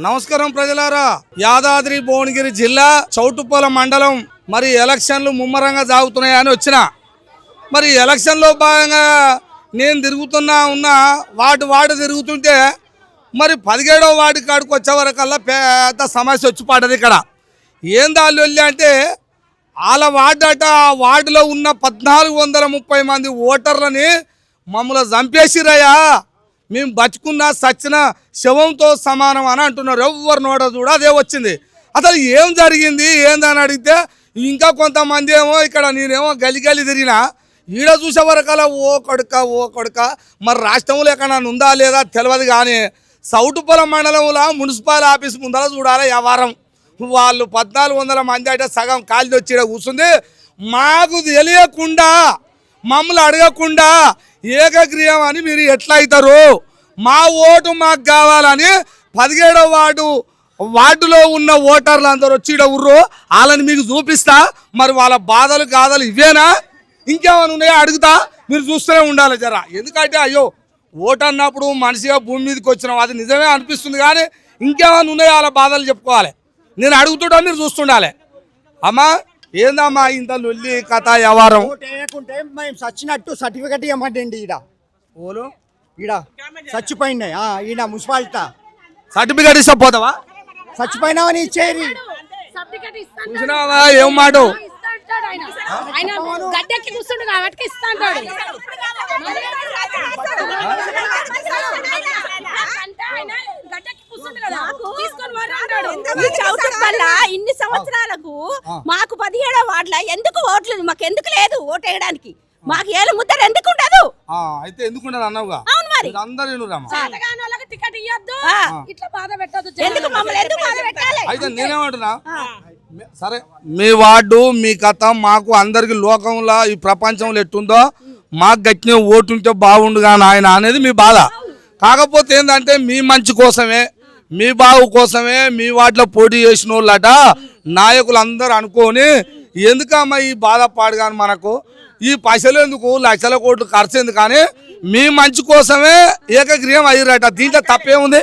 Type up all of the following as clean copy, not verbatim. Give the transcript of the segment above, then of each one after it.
నమస్కారం ప్రజలారా, యాదాద్రి భువనగిరి జిల్లా చౌటుప్పల మండలం మరి ఎలక్షన్లు ముమ్మరంగా సాగుతున్నాయని వచ్చిన మరి ఎలక్షన్లో భాగంగా నేను తిరుగుతున్నా వార్డు తిరుగుతుంటే మరి 17వ వార్డు కాడికి వచ్చే వరకల్లా పెద్ద సమస్య వచ్చి పడ్డది. ఇక్కడ ఏం దాళ్ళు వెళ్ళి అంటే వాళ్ళ వార్డు అట, ఆ వార్డులో ఉన్న 1430 మంది ఓటర్లని మమ్మల్ని చంపేసిరయ్యా, మేము బతుకున్న సచ్చిన శవంతో సమానం అని అంటున్నారు. ఎవరు నోడ చూడ అదే వచ్చింది. అసలు ఏం జరిగింది ఏందని అడిగితే ఇంకా కొంతమంది ఏమో ఇక్కడ నేనేమో గలి తిరిగినా ఈడ చూసే వరకల్లా ఓ కొడుక మరి రాష్ట్రంలో ఎక్కడ ఉందా లేదా తెలియదు. కానీ చౌటుప్పల మండలంలో మున్సిపల్ ఆఫీస్ ముందర చూడాలి వ్యవహారం. వాళ్ళు 1400 మంది అంటే సగం కాలి వచ్చి కూర్చుంది. మాకు తెలియకుండా మమ్మల్ని అడగకుండా ఏకగ్రీవం అని మీరు ఎట్లా అవుతారు? మా ఓటు మాకు కావాలని 17వ వార్డులో ఉన్న ఓటర్లు అందరూ వచ్చి ఉర్రు. వాళ్ళని మీకు చూపిస్తా. మరి వాళ్ళ బాధలు కాదలు ఇవేనా ఇంకేమైనా ఉన్నాయో అడుగుతా, మీరు చూస్తూనే ఉండాలి జరా. ఎందుకంటే అయ్యో ఓటు అన్నప్పుడు మనిషిగా భూమి మీదకి వచ్చినాం, అది నిజమే అనిపిస్తుంది. కానీ ఇంకేమైనా ఉన్నాయో వాళ్ళ బాధలు చెప్పుకోవాలి. నేను అడుగుతుంటా, మీరు చూస్తుండాలి. అమ్మా ఏందమ్మా ఇంత లొల్లి కథ వ్యవహారం? సచ్చినట్టు సర్టిఫికెట్ ఇవ్వమంటండి. ఈడ చచ్చిపోయినాయి. ఈడ మున్సిపాలిటీ సర్టిఫికెట్ ఇస్తా పోతావా? చచ్చిపోయినావని ఇచ్చేది చూసినావా ఏం మాట? గడ్డెక్కి కూర్చుండు కాబట్టి ఇస్తా అంటాడు. ఇన్ని సంవత్సరాలకు మాకు 17వ వార్డులో ఎందుకు ఓట్లు మాకు ఎందుకు లేదు ఓటు వేయడానికి? మాకు ఏళ్ళు ముద్దరు ఎందుకు ఉండదు? అయితే ఎందుకుంటారు అన్నావుగా? అవును మరి టికెట్ ఇయ్యొద్దు, ఇట్లా బాధ పెట్టొద్దు. ఎందుకు మమ్మల్ని ఎందుకు బాధ పెట్టాలి? అయితే నేనేమంటున్నా, సరే మీ వార్డు మీ కథ మాకు అందరికి లోకంలో ఈ ప్రపంచంలో ఎట్టుందో మాకు గట్టిన ఓటు ఉంటే బాగుండు కానీ ఆయన అనేది మీ బాధ. కాకపోతే ఏంటంటే మీ మంచి కోసమే మీ బావు కోసమే మీ వాటిలో పోటీ చేసిన వాళ్ళట నాయకులు అందరూ అనుకొని ఎందుకమ్మా ఈ బాధపాడు కానీ మనకు ఈ పైసలు ఎందుకు లక్షల కోట్లు ఖర్చు ఎందుకు కానీ మీ మంచి కోసమే ఏకగ్రీవం అయ్యారట. దీంట్లో తప్పేముంది?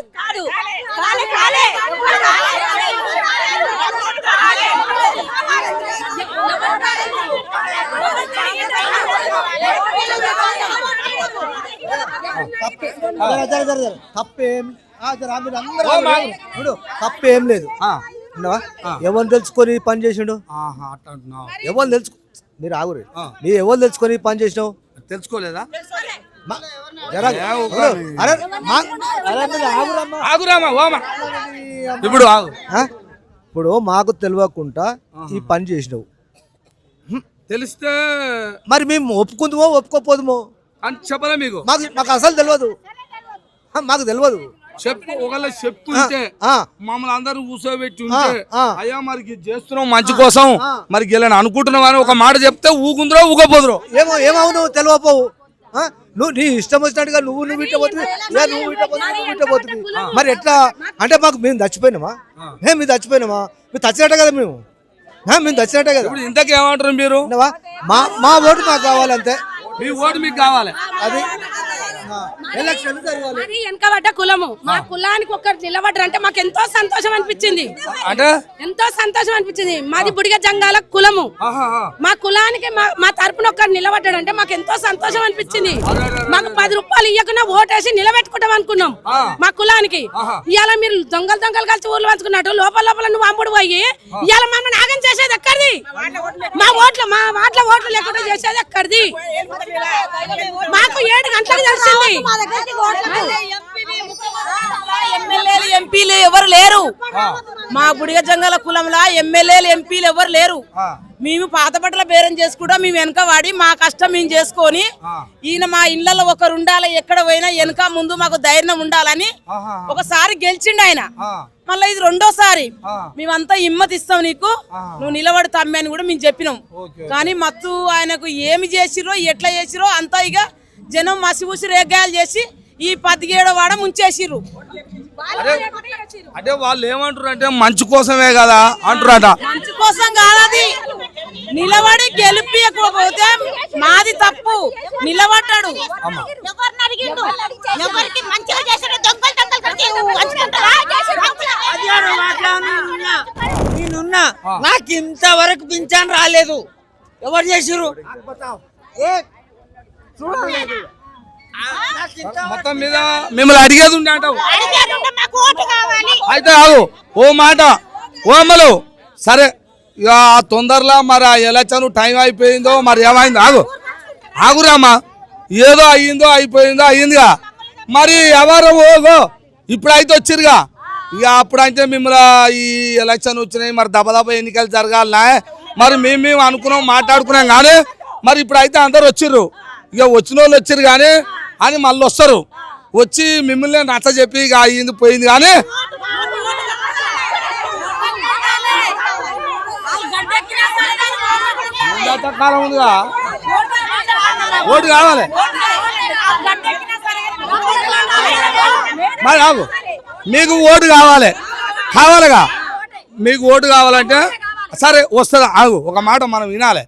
తప్పేం లేదు. ఎవరు తెలుసుకొని పని చేసిండు? ఎవరు తెలుసుకో మీరు ఆగురు. మీరు ఎవరు తెలుసుకొని పని చేసినావు? తెలుసుకోలేదా? ఇప్పుడు మాకు తెలియకుండా ఈ పని చేసినావు. తెలిస్తే మరి మేము ఒప్పుకుందామో ఒప్పుకోపోదుమో అని చెప్పలే మీకు? మాకు అసలు తెలియదు. మాకు తెలియదు. చెప్పు ఒకవేళ చెప్తుంటే మమ్మల్ని అందరూ కూర్చోబెట్టి ఉంటే అయ్యా మరి చేస్తున్నావు మంచి కోసం మరి గెలని అనుకుంటున్నావు అని ఒక మాట చెప్తే ఊకుందరో ఊకపోదురో ఏమవు తెలియపోవు. నువ్వు నీ ఇష్టం వచ్చినట్టుగా నువ్వు ఇట్టబోతుంది, నువ్వు ఇట్టబోతుంది. మరి ఎట్లా అంటే మాకు మేము చచ్చిపోయినామా? మేము చచ్చిపోయినామా? మీరు చచ్చినట్టే కదా. మేము చచ్చినట్టే కదా. ఇంతకీ ఏమంటారు మీరు? మా ఓటు మాకు కావాలంతే. మీ ఓటు మీకు కావాలి. అది వెనకబడ్డ కులము. మా కులానికి ఒక్కరు నిలబడ్డారంటే మాకు ఎంతో సంతోషం అనిపించింది. ఎంతో సంతోషం అనిపించింది. మాది బుడిగ జంగాల కులము. మా కులానికి మా తరపున ఒక్కరు నిలబడ్డాడంటే మాకు ఎంతో సంతోషం అనిపించింది. మాకు 10 రూపాయలు ఇవ్వకుండా ఓటేసి నిలబెట్టుకుంటాం అనుకున్నాం మా కులానికి. ఇవాళ మీరు దొంగలు కలిసి ఊర్లు పంచుకున్నట్టు లోపల నువ్వు అమ్ముడు పోయి ఇవాళ మమ్మల్ని నాగం చేసేది ఎక్కడిది? మా వాట్ల ఓట్లు లేకుండా చేసేది ఎక్కడిది? మాకు 7 గంటలకు తెలిసింది. ఎమ్మెల్యేలు ఎంపీలు ఎవరు లేరు. మా బుడిగ జంగల కులంలో ఎమ్మెల్యేలు ఎంపీలు ఎవరు లేరు. మేము పాత బట్టల బేరం చేసుకుంటా మేము వెనక వాడి మా కష్టం మేము చేసుకొని ఈయన మా ఇళ్లలో ఒకరు ఉండాలి, ఎక్కడ పోయినా వెనక ముందు మాకు ధైర్యం ఉండాలని ఒకసారి గెలిచిండు ఆయన. మళ్ళీ ఇది 2వసారి. మేమంతా హిమ్మత్ ఇస్తాం నీకు, నువ్వు నిలబడి తమ్మి అని కూడా మేము చెప్పినాం. కానీ మత్తు ఆయనకు ఏమి చేసిరో ఎట్లా చేసిరో అంతా ఇక జనం మసిపూసి రేగాయలు చేసి ఈ 17వ వాడ ముంచేసిర్రు. అంటే వాళ్ళు ఏమంటారు అంటే మంచి కోసమే కదా అంటారట. మంచి కోసం కాదది. నిలబడి గెలిపియకపోతే మాది తప్పు. నిలబడ్డాడు. నాకు ఇంతవరకు పింఛన్ రాలేదు. ఎవరు చేసిరు? మొత్తం మీద మిమ్మల్ని అడిగేది ఉండే అంటావు. అయితే ఆగు ఓ మాట, ఓ అమ్మలు సరే ఇక తొందరలో మరి ఆ ఎలక్షన్ టైం అయిపోయిందో మరి ఏమైందో ఆగురామ్మా. ఏదో అయ్యిందో అయిపోయిందో అయ్యిందిగా, మరి ఎవరు ఓగో ఇప్పుడైతే వచ్చిరుగా. ఇక అప్పుడైతే మిమ్మల్ని ఈ ఎలక్షన్ వచ్చినాయి, మరి దబదబ ఎన్నికలు జరగాలనా, మరి మేము అనుకున్నాం మాట్లాడుకున్నాం కానీ మరి ఇప్పుడైతే అందరు వచ్చిర్రు. ఇక వచ్చిన వాళ్ళు వచ్చిర్రు కానీ అని మళ్ళీ వస్తారు, వచ్చి మిమ్మల్ని నచ్చ చెప్పి ఇక అయ్యింది పోయింది కానీ కాలం ఉందిగా. ఓటు కావాలి మరి ఆగు, మీకు ఓటు కావాలిగా. మీకు ఓటు కావాలంటే సరే వస్తుంది. ఆగు ఒక మాట మనం వినాలి.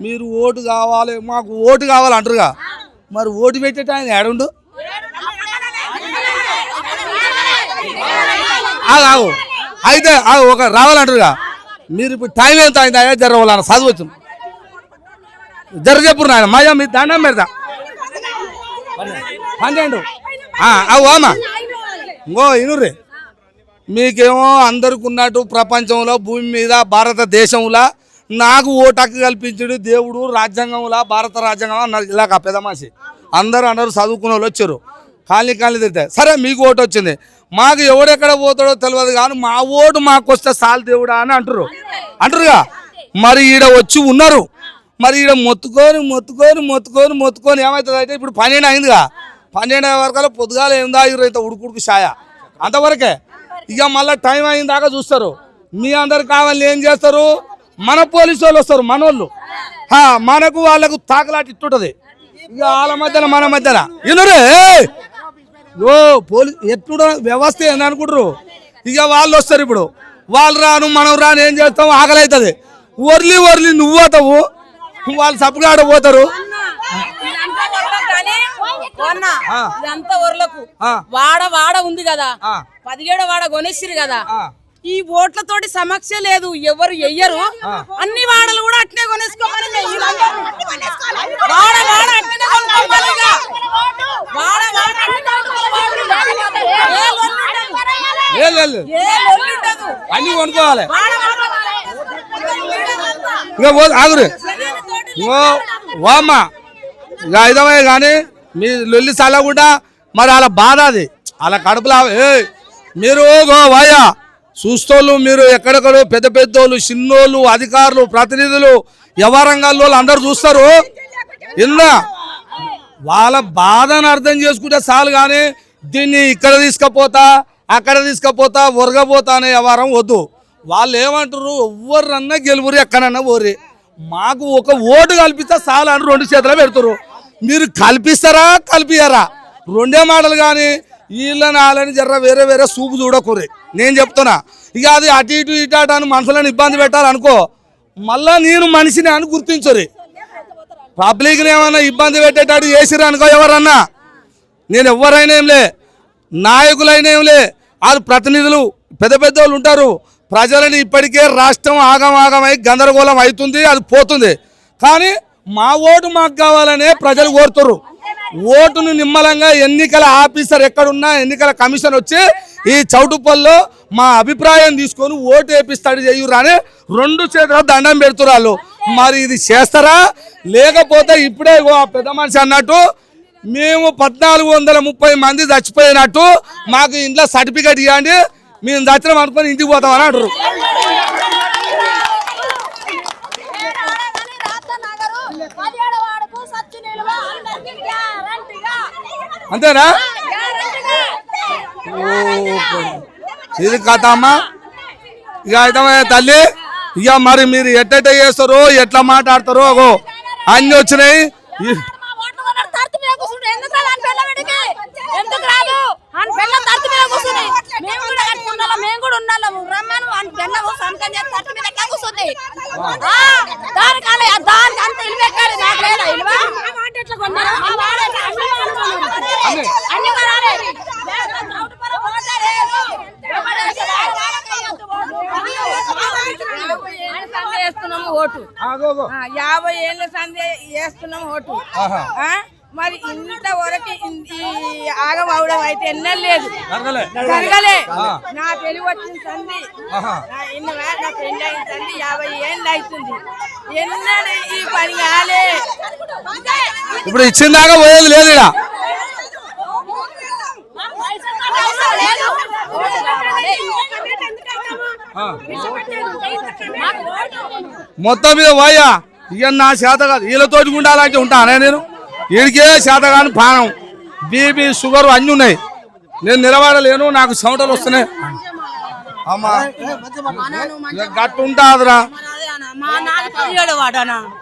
మీరు ఓటు కావాలి, మాకు ఓటు కావాలి అంటారుగా, మరి ఓటు పెట్టేట ఆయన ఏడుండు. ఆగు అయితే ఒక రావాలంటారుగా. మీరు ఇప్పుడు టైం ఎంత అయింది అయ్యా జరగాలన్న చదువు వచ్చింది చెప్పు నాయన మజా మీ దండం పెడతా 12 అమ్మా ఇంకో ఇనుర్రి. మీకేమో అందరికి ఉన్నట్టు ప్రపంచంలో భూమి మీద భారతదేశంలో నాకు ఓటు హక్కు కల్పించాడు దేవుడు, రాజ్యాంగంలో భారత రాజ్యాంగం అన్నారు. ఇలాగ పెద్ద మనిషి అందరూ చదువుకునే వాళ్ళు వచ్చారు, కాలనీ తిరుగుతాయి. సరే మీకు ఓటు వచ్చింది, మాకు ఎవడెక్కడ పోతాడో తెలియదు కానీ మా ఓటు మాకు వస్తే చాలు దేవుడా అని అంటారుగా. మరి ఈడ వచ్చి ఉన్నారు, మరి ఈడ మొత్తుకొని ఏమవుతుంది అంటే ఇప్పుడు 12 అయిందిగా. 12 వరకల్లా పొద్దుగాల ఏందా ఇరైతే ఉడుకుడుకు షాయ అంతవరకే. ఇక మళ్ళీ టైం అయిన దాకా చూస్తారు. మీ అందరికి కావాలని ఏం చేస్తారు, మన పోలీసు వాళ్ళు వస్తారు, మనోళ్ళు మనకు వాళ్ళకు తాకలాట ఇట్టుంటది. ఇక వాళ్ళ మధ్యన మన మధ్యన ఇనురే పోలీసు ఎట్లుండ వ్యవస్థ ఏంది అనుకుంటారు. ఇక వాళ్ళు వస్తారు, ఇప్పుడు వాళ్ళు రాను మనం రాను ఏం చేస్తాం, ఆకలి అవుతుంది. వర్లి నువ్వు పోతావు, వాళ్ళు సప్పుగాడ పోతారు. ఇదంతా ఊర్లకు వాడ ఉంది కదా, 17వ వాడ కొనేసిరు కదా. ఈ ఓట్లతోటి సమస్య లేదు, ఎవరు ఎయ్యరు. అన్ని వాడలు కూడా అట్నే కొనేసుకోవాలి. అన్ని కొనుక్కోవాలి. ఇక ఆగురు వామ్మా ఇక ఐదమే కానీ మీ లొల్లి చల్లకుండా మరి వాళ్ళ బాధ అది, వాళ్ళ కడుపులా మీరు వాయా చూస్తోళ్ళు, మీరు ఎక్కడెక్కడో పెద్ద పెద్దోళ్ళు, చిన్నోళ్ళు, అధికారులు, ప్రతినిధులు, వ్యవహారంగాల్లో అందరు చూస్తారు. ఇలా వాళ్ళ బాధను అర్థం చేసుకుంటే చాలు కానీ దీన్ని ఇక్కడ తీసుకపోతా అక్కడ తీసుకపోతా ఒరగపోతా అనే వ్యవహారం వద్దు. వాళ్ళు ఏమంటారు, ఎవరన్నా గెలువురు ఎక్కడన్నా ఓరి, మాకు ఒక ఓటు కల్పిస్తే చాలు అని 2 చేతులు పెడతారు. మీరు కల్పిస్తారా కల్పియరా రెండే మాటలు కానీ వీళ్ళని వాళ్ళని జర్ర వేరే సూపు చూడకూరి. నేను చెప్తున్నా, ఇక అది అటు ఇటు అని మనుషులను ఇబ్బంది పెట్టాలనుకో, మళ్ళా నేను మనిషిని అని గుర్తించరు. పబ్లిక్ని ఏమన్నా ఇబ్బంది పెట్టేటట్టు చేసిరు అనుకో ఎవరన్నా, నేను ఎవరైనా ఏంలే, నాయకులైనా ఏంలే, వాళ్ళు ప్రతినిధులు పెద్ద వాళ్ళు ఉంటారు. ప్రజలని ఇప్పటికే రాష్ట్రం ఆగమై గందరగోళం అవుతుంది, అది పోతుంది. కానీ మా ఓటు మాకు కావాలనే ప్రజలు కోరుతారు. ఓటును నిమ్మలంగా ఎన్నికల ఆఫీసర్ ఎక్కడున్నా ఎన్నికల కమిషన్ వచ్చి ఈ చౌటుపల్లో మా అభిప్రాయం తీసుకొని ఓటు వేపిస్తాడు చెయ్యురా అని 2 చేతుల దండం పెడుతున్నారు వాళ్ళు. మరి ఇది చేస్తారా లేకపోతే ఇప్పుడే పెద్ద మనిషి అన్నట్టు మేము 1430 మంది చచ్చిపోయినట్టు మాకు ఇంట్లో సర్టిఫికేట్ ఇవ్వండి, మేము చచ్చినాం అనుకొని ఇంటికి పోతామని అంటారు. అంతేనా? ఇది కథ అమ్మా. ఇక అయితే తల్లి, ఇక మరి మీరు ఎట్ట చేస్తారో ఎట్లా మాట్లాడతారో అన్ని వచ్చినాయి. వేస్తున్నాం ఓటు 50 ఏళ్ళ సందే వేస్తున్నాం ఓటు మరి ఇంతవరకు ఆగం అవడం అయితే ఎన్నో లేదు జరగలే నా తెలివి వచ్చిన సంది నా పెళ్ళి అయిన సంది 50 ఏళ్ళు అవుతుంది ఎన్నడూ ఈ పని కాలే ఇప్పుడు ఇచ్చిన దాకా పోయేది లేదు ఇక మొత్తం మీద పోయా ఇక నా చేత కాదు వీళ్ళతోటి ఉండాలంటే ఉంటానే నేను వీడికే చేత కాని పానం బీపీ షుగర్ అన్నీ ఉన్నాయి నేను నిలబడలేను నాకు చెమటలు వస్తున్నాయి అమ్మా గట్టు ఉంటాదిరా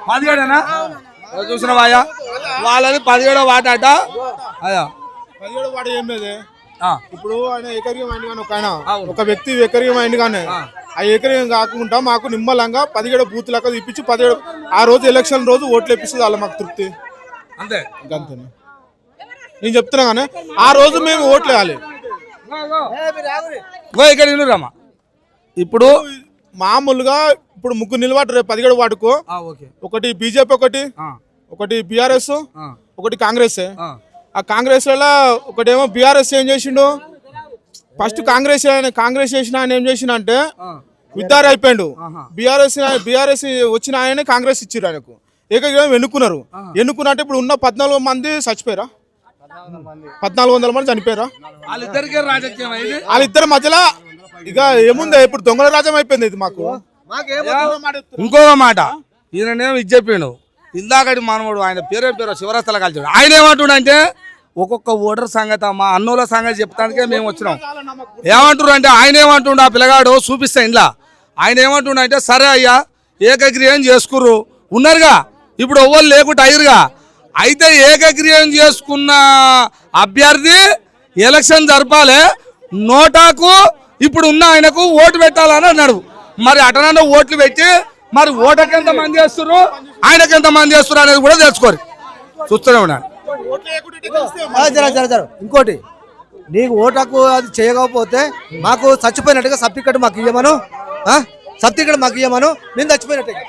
17ఏనా చూసినవాయా వాళ్ళది 17వ వాట అట అయ్యా 17వ వాట ఏం లేదు ఇప్పుడు ఆయన ఏకరీయం అయింది కానీ ఒక వ్యక్తి ఏకరీయం అయింది కానీ ఆ ఏకరీయం కాకుండా మాకు నిమ్మలంగా 17 బూత్ లెక్క ఇప్పించి 17 ఆ రోజు ఎలక్షన్ రోజు ఓట్లు ఇప్పిస్తుంది వాళ్ళ మాకు తృప్తి అంతే అంతే నేను చెప్తున్నా కానీ ఆ రోజు మేము ఓట్లు వేయాలి ఇక్కడ వినురమ్మా ఇప్పుడు మామూలుగా ఇప్పుడు ముగ్గురు నిలబడ్డారు 17 వార్డుకు ఒకటి బీజేపీ ఒకటి బీఆర్ఎస్ ఒకటి కాంగ్రెస్ ఆ కాంగ్రెస్ లలో ఒకటేమో బీఆర్ఎస్ ఏం చేసిండు ఫస్ట్ కాంగ్రెస్ చేసిన ఆయన ఏం చేసిన అంటే విద్యార్థి అయిపోయాడు బీఆర్ఎస్ వచ్చిన ఆయనే కాంగ్రెస్ ఇచ్చారు ఆయనకు ఏకగ్రీవం ఎన్నుకున్నట్టు ఇప్పుడు ఉన్న 14 మంది చచ్చిపోయారా 1400 మంది చనిపోయారా వాళ్ళిద్దరి మధ్యలో ఇక ఏముంది ఇప్పుడు దొంగల రాజ్యం అయిపోయింది ఇది మాకు ఇంకొక మాట ఈయననేమో ఇది చెప్పిండు ఇందాకటి మానవుడు ఆయన పేరు శివరాస్తల కాల్చాడు ఆయన ఏమంటుండ అంటే ఒక్కొక్క ఓటర్ సంగతి మా అన్నోళ్ళ సంగతి చెప్తానికే మేము వచ్చినాం ఏమంటున్నారు అంటే ఆయన ఏమంటుండ ఆ పిల్లగాడు చూపిస్తా ఇంట్లో ఆయన ఏమంటుండ అంటే సరే అయ్యా ఏకగ్రీవం చేసుకుర్రు ఉన్నారుగా ఇప్పుడు ఎవ్వరు లేకుండా అయ్యారుగా అయితే ఏకగ్రీవం చేసుకున్న అభ్యర్థి ఎలక్షన్ జరపాలి నోటాకు ఇప్పుడు ఉన్న ఆయనకు ఓటు పెట్టాలని అన్నాడు మరి అటనన్నా ఓట్లు పెట్టి మరి ఓటకి ఎంత మంది చేస్తున్నారు ఆయనకి ఎంత మంది చేస్తున్నారు అనేది కూడా తెలుసుకోరు చూస్తూనే ఉన్నాను ఇంకోటి నీకు ఓటకు అది చేయకపోతే మాకు చచ్చిపోయినట్టుగా సర్టిఫికెట్ మాకు ఇవ్వమను సర్టిఫికెట్ మాకు ఇవ్వమను నేను చచ్చిపోయినట్టుగా